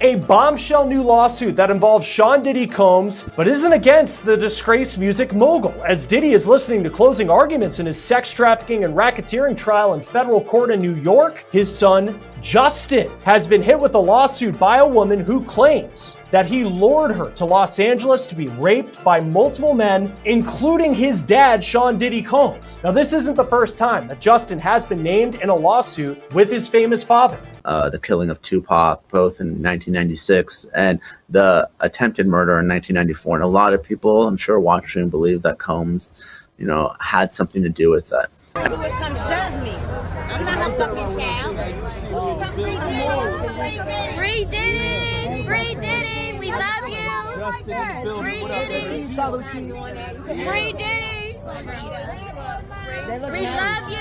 A bombshell new lawsuit that involves Sean Diddy Combs, but isn't against the disgraced music mogul, as Diddy is listening to closing arguments in his sex trafficking and racketeering trial in federal court in New York. His son, Justin, has been hit with a lawsuit by a woman who claims that he lured her to Los Angeles to be raped by multiple men, including his dad, Sean Diddy Combs. Now, this isn't the first time that Justin has been named in a lawsuit with his famous father. The killing of Tupac, both in 1996 and the attempted murder in 1994. And a lot of people, I'm sure, watching believe that Combs, had something to do with that. Come shove me. I'm not no fucking child. Free Diddy! Free Diddy! We love you! Free Diddy! Free Diddy! We love you!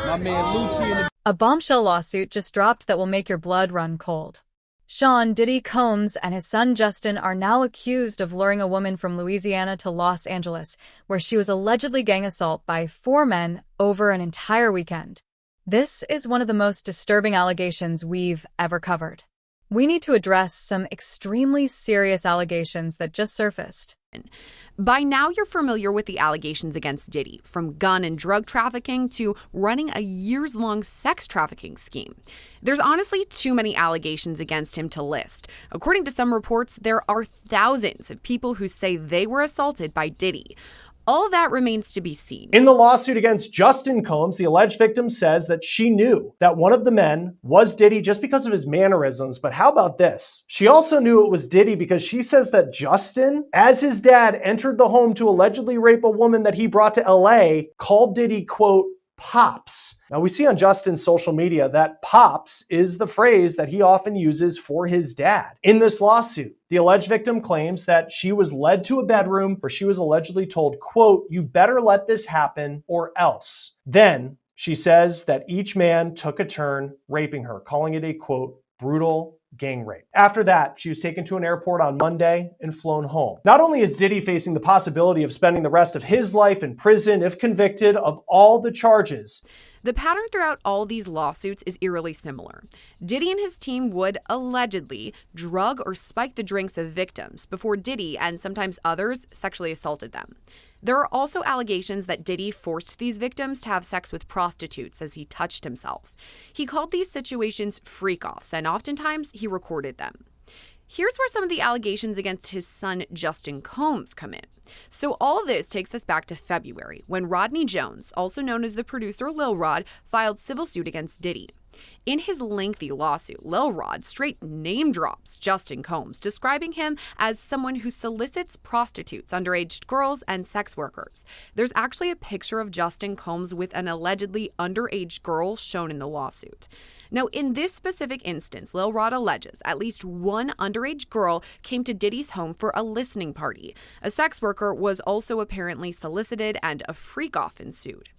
My man Lucci. A bombshell lawsuit just dropped that will make your blood run cold. Sean Diddy Combs and his son Justin are now accused of luring a woman from Louisiana to Los Angeles, where she was allegedly gang assaulted by 4 men over an entire weekend. This is one of the most disturbing allegations we've ever covered. We need to address some extremely serious allegations that just surfaced. By now, you're familiar with the allegations against Diddy, from gun and drug trafficking to running a years-long sex trafficking scheme. There's honestly too many allegations against him to list. According to some reports, there are thousands of people who say they were assaulted by Diddy. All that remains to be seen. In the lawsuit against Justin Combs, the alleged victim says that she knew that one of the men was Diddy just because of his mannerisms. But how about this? She also knew it was Diddy because she says that Justin, as his dad, entered the home to allegedly rape a woman that he brought to LA, called Diddy, quote, Pops. Now, we see on Justin's social media that Pops is the phrase that he often uses for his dad. In this lawsuit, the alleged victim claims that she was led to a bedroom where she was allegedly told, quote, you better let this happen or else. Then she says that each man took a turn raping her, calling it a, quote, brutal gang rape. After that, she was taken to an airport on Monday and flown home. Not only is Diddy facing the possibility of spending the rest of his life in prison if convicted of all the charges, the pattern throughout all these lawsuits is eerily similar. Diddy and his team would allegedly drug or spike the drinks of victims before Diddy and sometimes others sexually assaulted them. There are also allegations that Diddy forced these victims to have sex with prostitutes as he touched himself. He called these situations freak-offs, and oftentimes he recorded them. Here's where some of the allegations against his son Justin Combs come in. So all this takes us back to February, when Rodney Jones, also known as the producer Lil Rod, filed civil suit against Diddy. In his lengthy lawsuit, Lil Rod straight name drops Justin Combs, describing him as someone who solicits prostitutes, underage girls, and sex workers. There's actually a picture of Justin Combs with an allegedly underage girl shown in the lawsuit. Now, in this specific instance, Lil Rod alleges at least one underage girl came to Diddy's home for a listening party. A sex worker was also apparently solicited, and a freak-off ensued.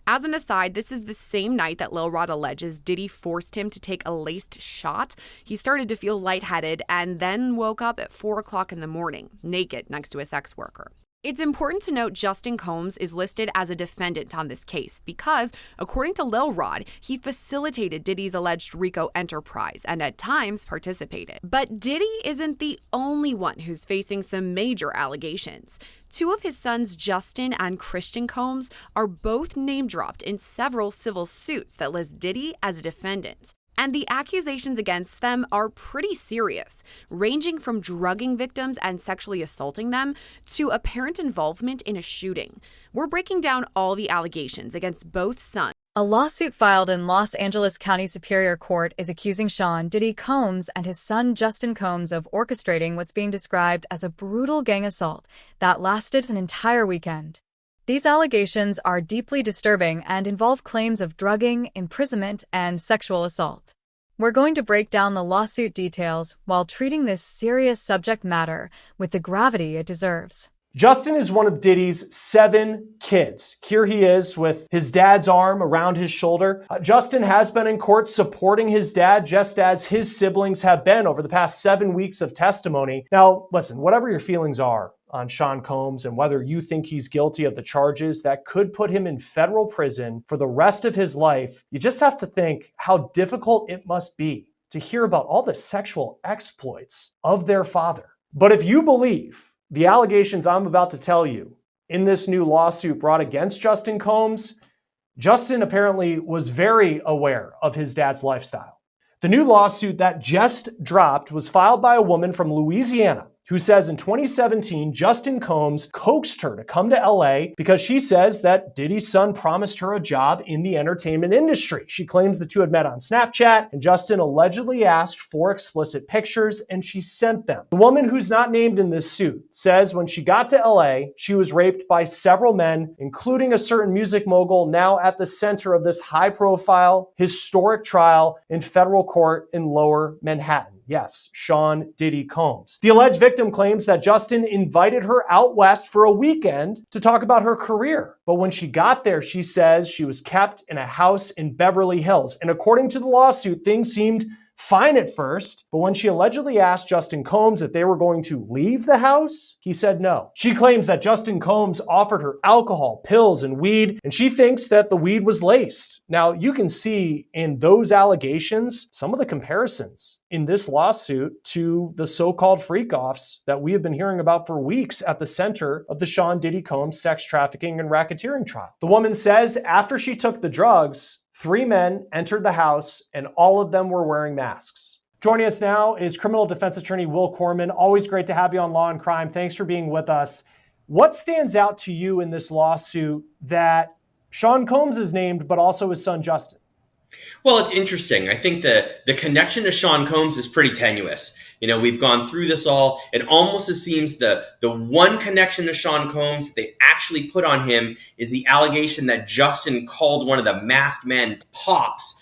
As an aside, this is the same night that Lil Rod alleges Diddy forced him to take a laced shot. He started to feel lightheaded and then woke up at 4 o'clock in the morning, naked next to a sex worker. It's important to note Justin Combs is listed as a defendant on this case because, according to Lil Rod, he facilitated Diddy's alleged RICO enterprise and at times participated. But Diddy isn't the only one who's facing some major allegations. 2 of his sons, Justin and Christian Combs, are both name-dropped in several civil suits that list Diddy as a defendant. And the accusations against them are pretty serious, ranging from drugging victims and sexually assaulting them to apparent involvement in a shooting. We're breaking down all the allegations against both sons. A lawsuit filed in Los Angeles County Superior Court is accusing Sean Diddy Combs and his son Justin Combs of orchestrating what's being described as a brutal gang assault that lasted an entire weekend. These allegations are deeply disturbing and involve claims of drugging, imprisonment, and sexual assault. We're going to break down the lawsuit details while treating this serious subject matter with the gravity it deserves. Justin is one of Diddy's 7 kids. Here he is with his dad's arm around his shoulder. Justin has been in court supporting his dad, just as his siblings have been over the past 7 weeks of testimony. Now, listen, whatever your feelings are on Sean Combs and whether you think he's guilty of the charges that could put him in federal prison for the rest of his life, you just have to think how difficult it must be to hear about all the sexual exploits of their father. But if you believe the allegations I'm about to tell you in this new lawsuit brought against Justin Combs, Justin apparently was very aware of his dad's lifestyle. The new lawsuit that just dropped was filed by a woman from Louisiana who says in 2017, Justin Combs coaxed her to come to LA because she says that Diddy's son promised her a job in the entertainment industry. She claims the two had met on Snapchat, and Justin allegedly asked for explicit pictures, and she sent them. The woman, who's not named in this suit, says when she got to LA, she was raped by several men, including a certain music mogul now at the center of this high-profile, historic trial in federal court in Lower Manhattan. Yes, Sean Diddy Combs. The alleged victim claims that Justin invited her out west for a weekend to talk about her career. But when she got there, she says she was kept in a house in Beverly Hills. And according to the lawsuit, things seemed fine at first, but when she allegedly asked Justin Combs if they were going to leave the house, he said no. She claims that Justin Combs offered her alcohol, pills, and weed, and she thinks that the weed was laced. Now, you can see in those allegations some of the comparisons in this lawsuit to the so-called freak-offs that we have been hearing about for weeks at the center of the Sean Diddy Combs sex trafficking and racketeering trial. The woman says after she took the drugs, 3 men entered the house and all of them were wearing masks. Joining us now is criminal defense attorney Will Corman. Always great to have you on Law and Crime. Thanks for being with us. What stands out to you in this lawsuit that Sean Combs is named, but also his son Justin? Well, it's interesting. I think the connection to Sean Combs is pretty tenuous. You know, we've gone through this all. It almost seems the one connection to Sean Combs that they actually put on him is the allegation that Justin called one of the masked men Pops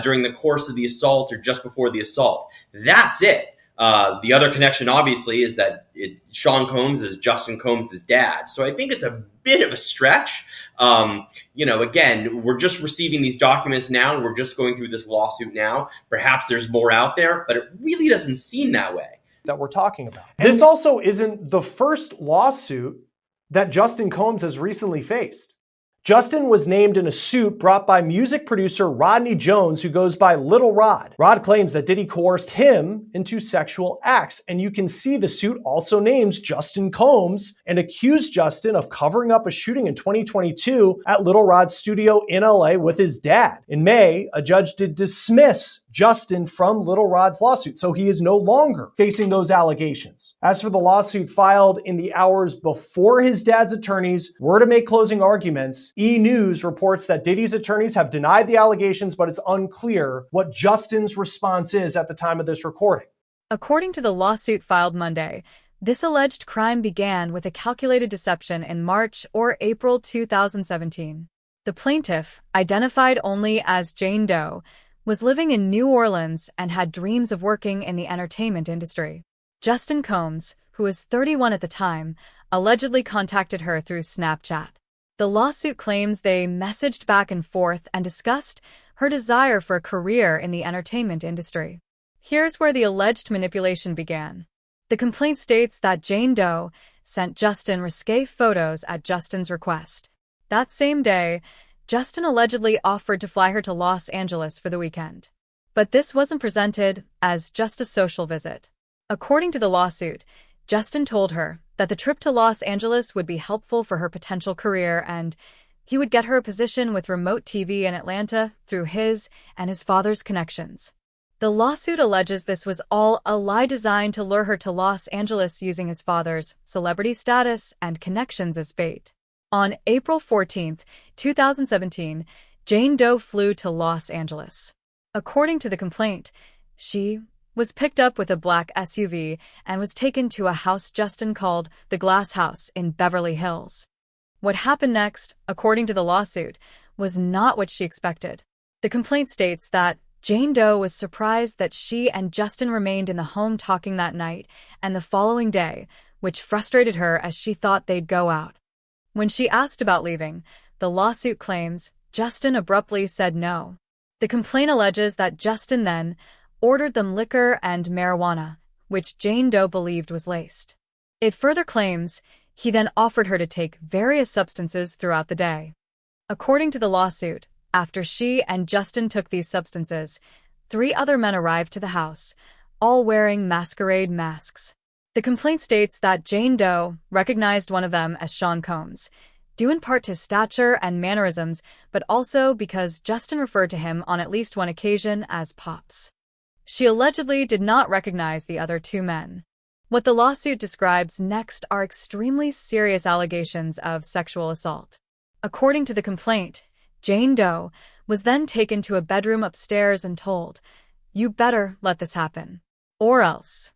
during the course of the assault or just before the assault. That's it. The other connection, obviously, is that Sean Combs is Justin Combs' dad. So I think it's a bit of a stretch. Again, we're just receiving these documents now. We're just going through this lawsuit now. Perhaps there's more out there, but it really doesn't seem that way. That we're talking about. This also isn't the first lawsuit that Justin Combs has recently faced. Justin was named in a suit brought by music producer Rodney Jones, who goes by Little Rod. Rod claims that Diddy coerced him into sexual acts, and you can see the suit also names Justin Combs and accused Justin of covering up a shooting in 2022 at Little Rod's studio in LA with his dad. In May, a judge did dismiss Justin from Little Rod's lawsuit, so he is no longer facing those allegations. As for the lawsuit filed in the hours before his dad's attorneys were to make closing arguments, E! News reports that Diddy's attorneys have denied the allegations, but it's unclear what Justin's response is at the time of this recording. According to the lawsuit filed Monday, this alleged crime began with a calculated deception in March or April 2017. The plaintiff, identified only as Jane Doe, was living in New Orleans and had dreams of working in the entertainment industry. Justin Combs, who was 31 at the time, allegedly contacted her through Snapchat. The lawsuit claims they messaged back and forth and discussed her desire for a career in the entertainment industry. Here's where the alleged manipulation began. The complaint states that Jane Doe sent Justin risque photos at Justin's request. That same day, Justin allegedly offered to fly her to Los Angeles for the weekend. But this wasn't presented as just a social visit. According to the lawsuit, Justin told her that the trip to Los Angeles would be helpful for her potential career and he would get her a position with remote TV in Atlanta through his and his father's connections. The lawsuit alleges this was all a lie designed to lure her to Los Angeles using his father's celebrity status and connections as bait. On April 14, 2017, Jane Doe flew to Los Angeles. According to the complaint, she was picked up with a black SUV and was taken to a house Justin called the Glass House in Beverly Hills. What happened next, according to the lawsuit, was not what she expected. The complaint states that Jane Doe was surprised that she and Justin remained in the home talking that night and the following day, which frustrated her as she thought they'd go out. When she asked about leaving, the lawsuit claims Justin abruptly said no. The complaint alleges that Justin then ordered them liquor and marijuana, which Jane Doe believed was laced. It further claims he then offered her to take various substances throughout the day. According to the lawsuit, after she and Justin took these substances, 3 other men arrived to the house, all wearing masquerade masks. The complaint states that Jane Doe recognized one of them as Sean Combs, due in part to stature and mannerisms, but also because Justin referred to him on at least one occasion as Pops. She allegedly did not recognize the other 2 men. What the lawsuit describes next are extremely serious allegations of sexual assault. According to the complaint, Jane Doe was then taken to a bedroom upstairs and told, "You better let this happen, or else."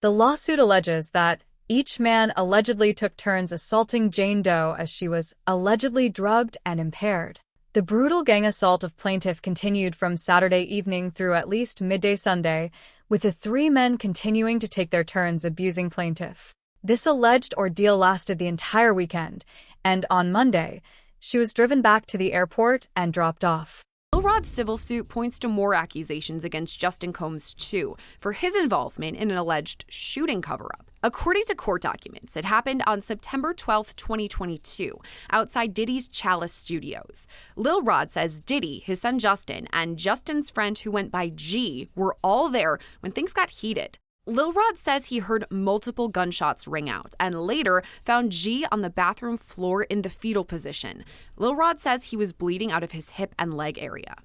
The lawsuit alleges that each man allegedly took turns assaulting Jane Doe as she was allegedly drugged and impaired. The brutal gang assault of plaintiff continued from Saturday evening through at least midday Sunday, with the 3 men continuing to take their turns abusing plaintiff. This alleged ordeal lasted the entire weekend, and on Monday, she was driven back to the airport and dropped off. Lil Rod's civil suit points to more accusations against Justin Combs, too, for his involvement in an alleged shooting cover-up. According to court documents, it happened on September 12, 2022, outside Diddy's Chalice Studios. Lil Rod says Diddy, his son Justin, and Justin's friend who went by G were all there when things got heated. Lil Rod says he heard multiple gunshots ring out and later found G on the bathroom floor in the fetal position. Lil Rod says he was bleeding out of his hip and leg area.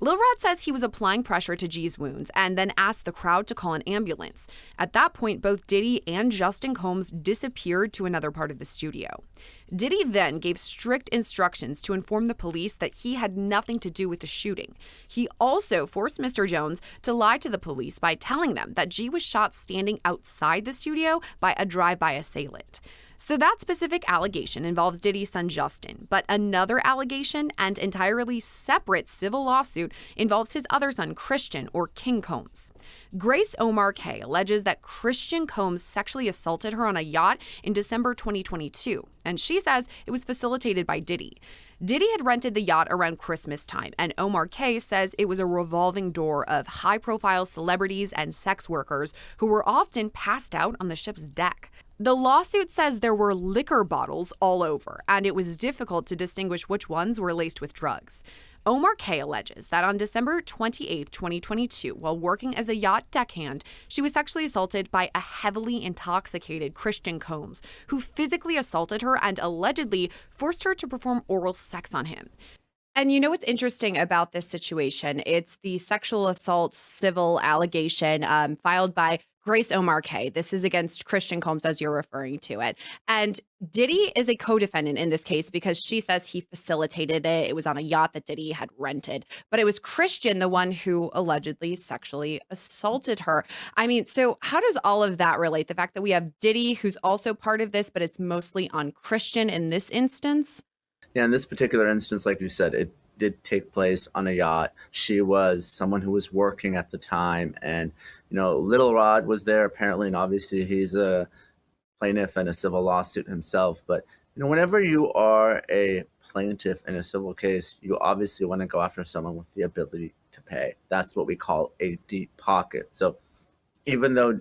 Lil Rod says he was applying pressure to G's wounds and then asked the crowd to call an ambulance. At that point, both Diddy and Justin Combs disappeared to another part of the studio. Diddy then gave strict instructions to inform the police that he had nothing to do with the shooting. He also forced Mr. Jones to lie to the police by telling them that G was shot standing outside the studio by a drive-by assailant. So that specific allegation involves Diddy's son Justin, but another allegation and entirely separate civil lawsuit involves his other son, Christian, or King Combs. Grace Omar K alleges that Christian Combs sexually assaulted her on a yacht in December 2022, and she says it was facilitated by Diddy. Diddy had rented the yacht around Christmas time, and Omar K says it was a revolving door of high-profile celebrities and sex workers who were often passed out on the ship's deck. The lawsuit says there were liquor bottles all over, and it was difficult to distinguish which ones were laced with drugs. Omar K alleges that on December 28, 2022, while working as a yacht deckhand, she was sexually assaulted by a heavily intoxicated Christian Combs, who physically assaulted her and allegedly forced her to perform oral sex on him. And you know what's interesting about this situation? It's the sexual assault civil allegation filed by Grace Omar K. This is against Christian Combs, as you're referring to it. And Diddy is a co-defendant in this case because she says he facilitated it. It was on a yacht that Diddy had rented. But it was Christian, the one who allegedly sexually assaulted her. I mean, so how does all of that relate? The fact that we have Diddy, who's also part of this, but it's mostly on Christian in this instance? Yeah, in this particular instance, like you said, it did take place on a yacht. She was someone who was working at the time, and Lil Rod was there apparently, and obviously he's a plaintiff in a civil lawsuit himself. But whenever you are a plaintiff in a civil case, you obviously want to go after someone with the ability to pay. That's what we call a deep pocket. So even though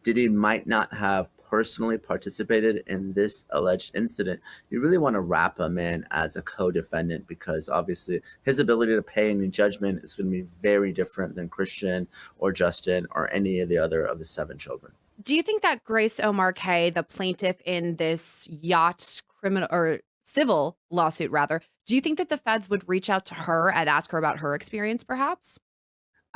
Diddy might not have personally participated in this alleged incident, you really want to wrap him in as a co-defendant, because obviously his ability to pay any judgment is going to be very different than Christian or Justin or any of the other of the 7 children. Do you think that Grace Omar K, the plaintiff in this yacht criminal or civil lawsuit rather, do you think that the feds would reach out to her and ask her about her experience perhaps?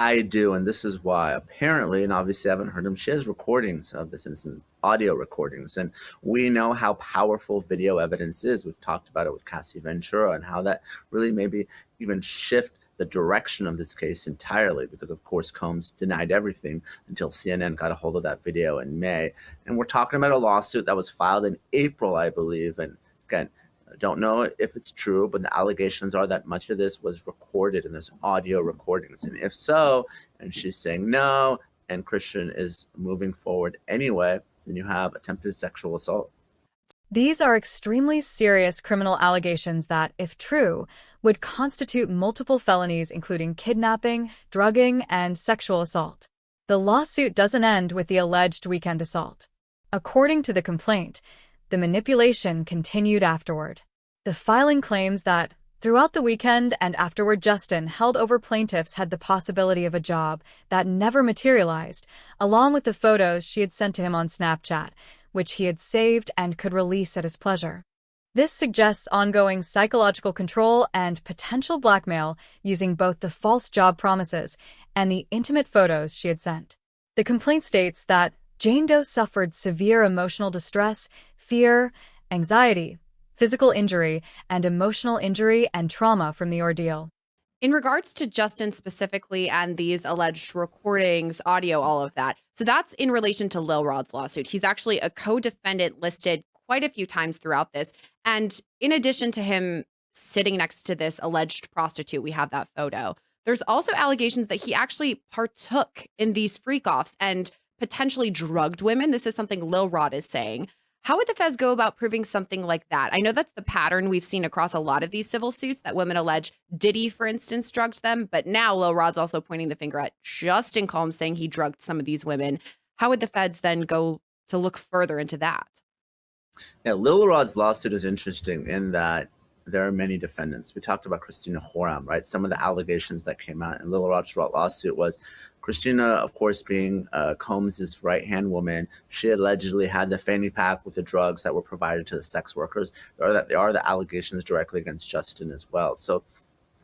I do, and this is why. Apparently, and obviously I haven't heard them, she has recordings of this incident, audio recordings, and we know how powerful video evidence is. We've talked about it with Cassie Ventura and how that really maybe even shift the direction of this case entirely, because of course Combs denied everything until CNN got a hold of that video in May. And we're talking about a lawsuit that was filed in April, I believe, and again, I don't know if it's true, but the allegations are that much of this was recorded and there's audio recordings. And if so, and she's saying no, and Christian is moving forward anyway, then you have attempted sexual assault. These are extremely serious criminal allegations that, if true, would constitute multiple felonies including kidnapping, drugging, and sexual assault. The lawsuit doesn't end with the alleged weekend assault. According to the complaint, the manipulation continued afterward. The filing claims that Throughout the weekend and afterward, Justin held over plaintiffs had the possibility of a job that never materialized, along with the photos she had sent to him on Snapchat, which he had saved and could release at his pleasure. This suggests ongoing psychological control and potential blackmail using both the false job promises and the intimate photos she had sent. The complaint states that Jane Doe suffered severe emotional distress, fear, anxiety, physical injury, and emotional injury and trauma from the ordeal. In regards to Justin specifically and these alleged recordings, audio, all of that, so that's in relation to Lil Rod's lawsuit. He's actually a co-defendant listed quite a few times throughout this. And in addition to him sitting next to this alleged prostitute, we have that photo. There's also allegations that he actually partook in these freak-offs and potentially drugged women. This is something Lil Rod is saying. How would the feds go about proving something like that? I know that's the pattern we've seen across a lot of these civil suits, that women allege Diddy, for instance, drugged them. But now Lil Rod's also pointing the finger at Justin Combs, saying he drugged some of these women. How would the feds then go to look further into that? Yeah, Lil Rod's lawsuit is interesting in that there are many defendants. We talked about Christina Horam, right? Some of the allegations that came out in Lil Rod's lawsuit was Christina, of course, being Combs' right-hand woman. She allegedly had the fanny pack with the drugs that were provided to the sex workers. There are the allegations directly against Justin as well. So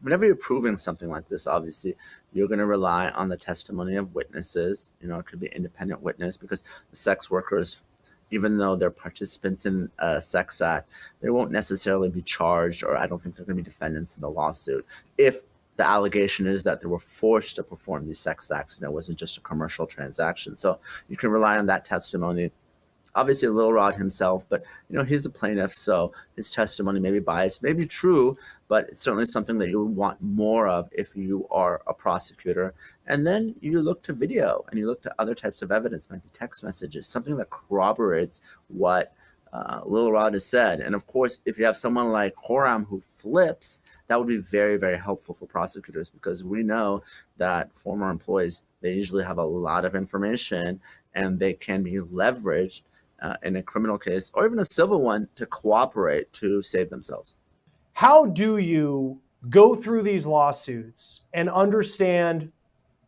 whenever you're proving something like this, obviously, you're going to rely on the testimony of witnesses. You know, it could be an independent witness, because the sex workers, even though they're participants in a sex act, they won't necessarily be charged, or I don't think they're going to be defendants in the lawsuit if the allegation is that they were forced to perform these sex acts and it wasn't just a commercial transaction. So you can rely on that testimony. Obviously, Lil Rod himself, but he's a plaintiff, so his testimony may be biased, may be true, but it's certainly something that you would want more of if you are a prosecutor. And then you look to video and you look to other types of evidence, maybe text messages, something that corroborates what Lil Rod has said. And of course, if you have someone like Horam who flips, that would be very, very helpful for prosecutors, because we know that former employees, they usually have a lot of information and they can be leveraged in a criminal case or even a civil one to cooperate to save themselves. How do you go through these lawsuits and understand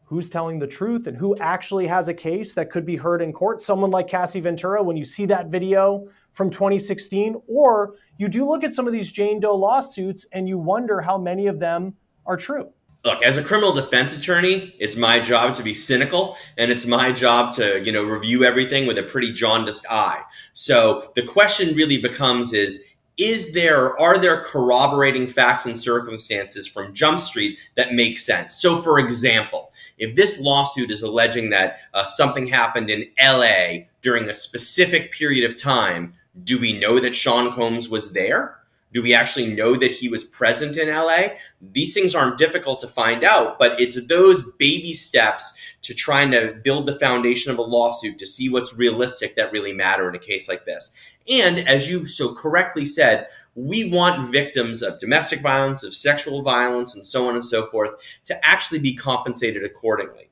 who's telling the truth and who actually has a case that could be heard in court? Someone like Cassie Ventura, when you see that video from 2016, or you do look at some of these Jane Doe lawsuits and you wonder how many of them are true. Look, as a criminal defense attorney, it's my job to be cynical, and it's my job to, review everything with a pretty jaundiced eye. So the question really becomes are there corroborating facts and circumstances from Jump Street that make sense? So for example, if this lawsuit is alleging that something happened in LA during a specific period of time, do we know that Sean Combs was there? Do we actually know that he was present in LA? These things aren't difficult to find out, but it's those baby steps to trying to build the foundation of a lawsuit to see what's realistic that really matter in a case like this. And as you so correctly said, we want victims of domestic violence, of sexual violence, and so on and so forth to actually be compensated accordingly.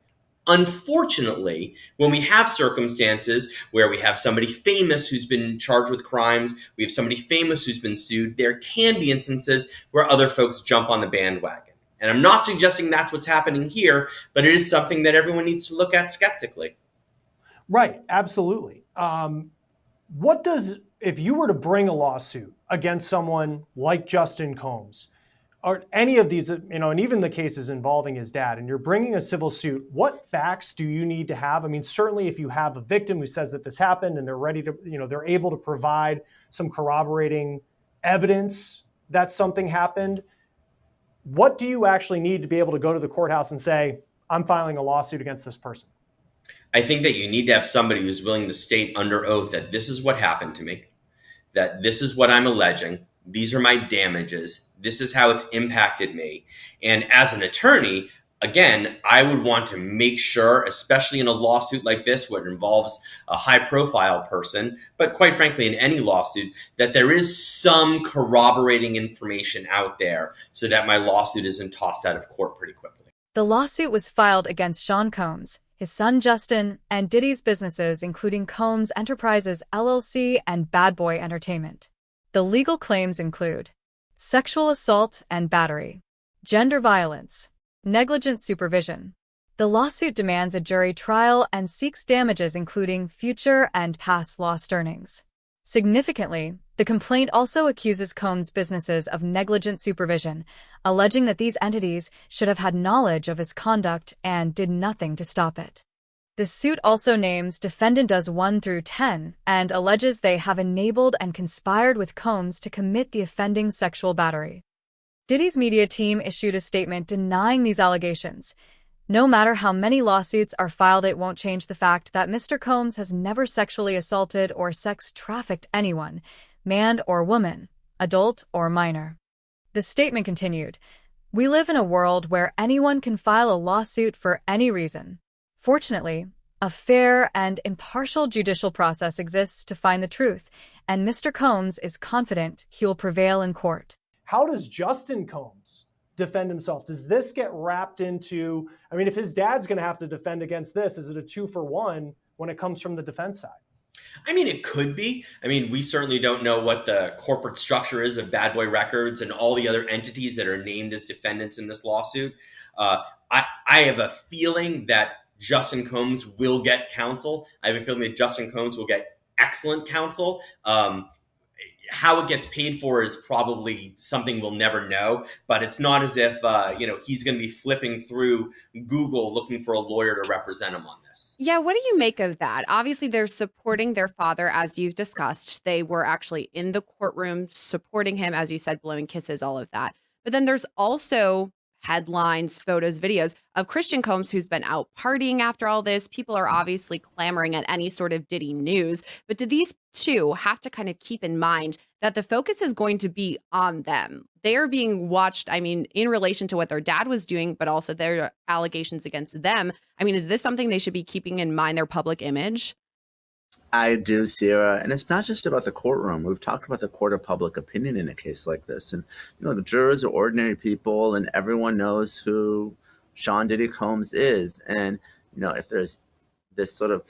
Unfortunately, when we have circumstances where we have somebody famous who's been charged with crimes, we have somebody famous who's been sued, there can be instances where other folks jump on the bandwagon. And I'm not suggesting that's what's happening here, but it is something that everyone needs to look at skeptically. Right, absolutely. If you were to bring a lawsuit against someone like Justin Combs, or any of these, and even the cases involving his dad, and you're bringing a civil suit, what facts do you need to have? I mean, certainly if you have a victim who says that this happened and they're ready to, they're able to provide some corroborating evidence that something happened, what do you actually need to be able to go to the courthouse and say, I'm filing a lawsuit against this person? I think that you need to have somebody who's willing to state under oath that this is what happened to me, that this is what I'm alleging, these are my damages, this is how it's impacted me. And as an attorney, again, I would want to make sure, especially in a lawsuit like this, where it involves a high-profile person, but quite frankly, in any lawsuit, that there is some corroborating information out there so that my lawsuit isn't tossed out of court pretty quickly. The lawsuit was filed against Sean Combs, his son Justin, and Diddy's businesses, including Combs Enterprises LLC and Bad Boy Entertainment. The legal claims include sexual assault and battery, gender violence, negligent supervision. The lawsuit demands a jury trial and seeks damages including future and past lost earnings. Significantly, the complaint also accuses Combs' businesses of negligent supervision, alleging that these entities should have had knowledge of his conduct and did nothing to stop it. The suit also names defendants 1 through 10 and alleges they have enabled and conspired with Combs to commit the offending sexual battery. Diddy's media team issued a statement denying these allegations. No matter how many lawsuits are filed, it won't change the fact that Mr. Combs has never sexually assaulted or sex-trafficked anyone, man or woman, adult or minor. The statement continued, "We live in a world where anyone can file a lawsuit for any reason. Fortunately, a fair and impartial judicial process exists to find the truth, and Mr. Combs is confident he will prevail in court." How does Justin Combs defend himself? Does this get wrapped into, I mean, if his dad's going to have to defend against this, is it a 2-for-1 when it comes from the defense side? I mean, it could be. I mean, we certainly don't know what the corporate structure is of Bad Boy Records and all the other entities that are named as defendants in this lawsuit. I have a feeling that Justin Combs will get counsel. I have a feeling that Justin Combs will get excellent counsel. How it gets paid for is probably something we'll never know, but it's not as if he's going to be flipping through Google looking for a lawyer to represent him on this. Yeah, what do you make of that? Obviously, they're supporting their father, as you've discussed. They were actually in the courtroom supporting him, as you said, blowing kisses, all of that. But then there's also headlines, photos, videos of Christian Combs, who's been out partying after all this. People are obviously clamoring at any sort of Diddy news. But do these two have to kind of keep in mind that the focus is going to be on them? They are being watched, I mean, in relation to what their dad was doing, but also their allegations against them. I mean, is this something they should be keeping in mind, their public image? I do, Sierra, and it's not just about the courtroom. We've talked about the court of public opinion in a case like this, and the jurors are ordinary people, and everyone knows who Sean Diddy Combs is. And if there's this sort of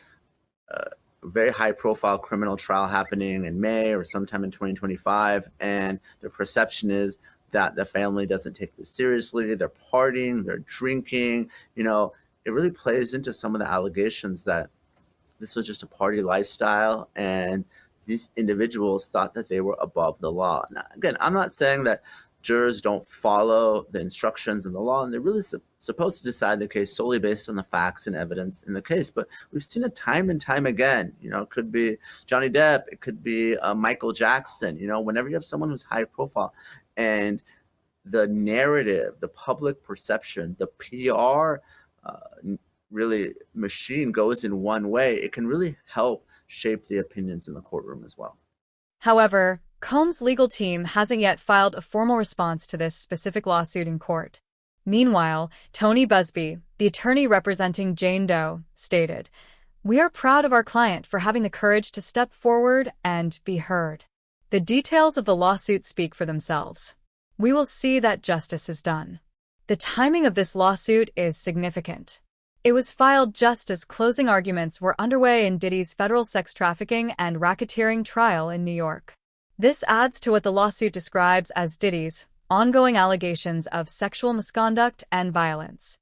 very high-profile criminal trial happening in May or sometime in 2025, and the perception is that the family doesn't take this seriously, they're partying, they're drinking, it really plays into some of the allegations that this was just a party lifestyle, and these individuals thought that they were above the law. Now, again, I'm not saying that jurors don't follow the instructions in the law, and they're really supposed to decide the case solely based on the facts and evidence in the case. But we've seen it time and time again. It could be Johnny Depp, it could be Michael Jackson. Whenever you have someone who's high profile, and the narrative, the public perception, the PR really machine goes in one way, it can really help shape the opinions in the courtroom as well. However, Combs' legal team hasn't yet filed a formal response to this specific lawsuit in court. Meanwhile, Tony Busby, the attorney representing Jane Doe, stated, "We are proud of our client for having the courage to step forward and be heard. The details of the lawsuit speak for themselves. We will see that justice is done." The timing of this lawsuit is significant. It was filed just as closing arguments were underway in Diddy's federal sex trafficking and racketeering trial in New York. This adds to what the lawsuit describes as Diddy's ongoing allegations of sexual misconduct and violence.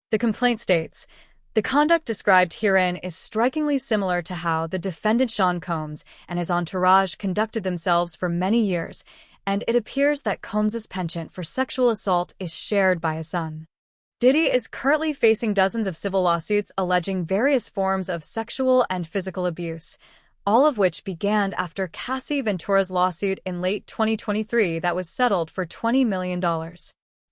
The complaint states, "The conduct described herein is strikingly similar to how the defendant Sean Combs and his entourage conducted themselves for many years, and it appears that Combs's penchant for sexual assault is shared by his son." Diddy is currently facing dozens of civil lawsuits alleging various forms of sexual and physical abuse, all of which began after Cassie Ventura's lawsuit in late 2023 that was settled for $20 million.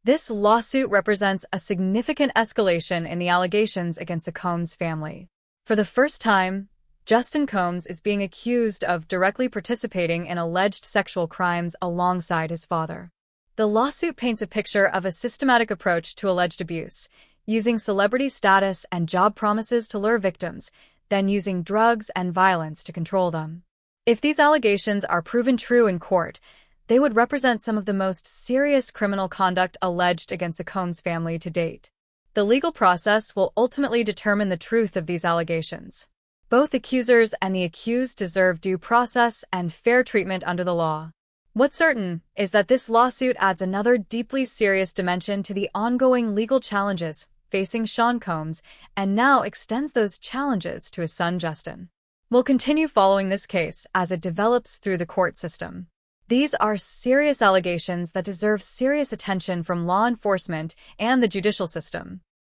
This lawsuit represents a significant escalation in the allegations against the Combs family. For the first time, Justin Combs is being accused of directly participating in alleged sexual crimes alongside his father. The lawsuit paints a picture of a systematic approach to alleged abuse, using celebrity status and job promises to lure victims, then using drugs and violence to control them. If these allegations are proven true in court, they would represent some of the most serious criminal conduct alleged against the Combs family to date. The legal process will ultimately determine the truth of these allegations. Both accusers and the accused deserve due process and fair treatment under the law. What's certain is that this lawsuit adds another deeply serious dimension to the ongoing legal challenges facing Sean Combs and now extends those challenges to his son Justin. We'll continue following this case as it develops through the court system. These are serious allegations that deserve serious attention from law enforcement and the judicial system.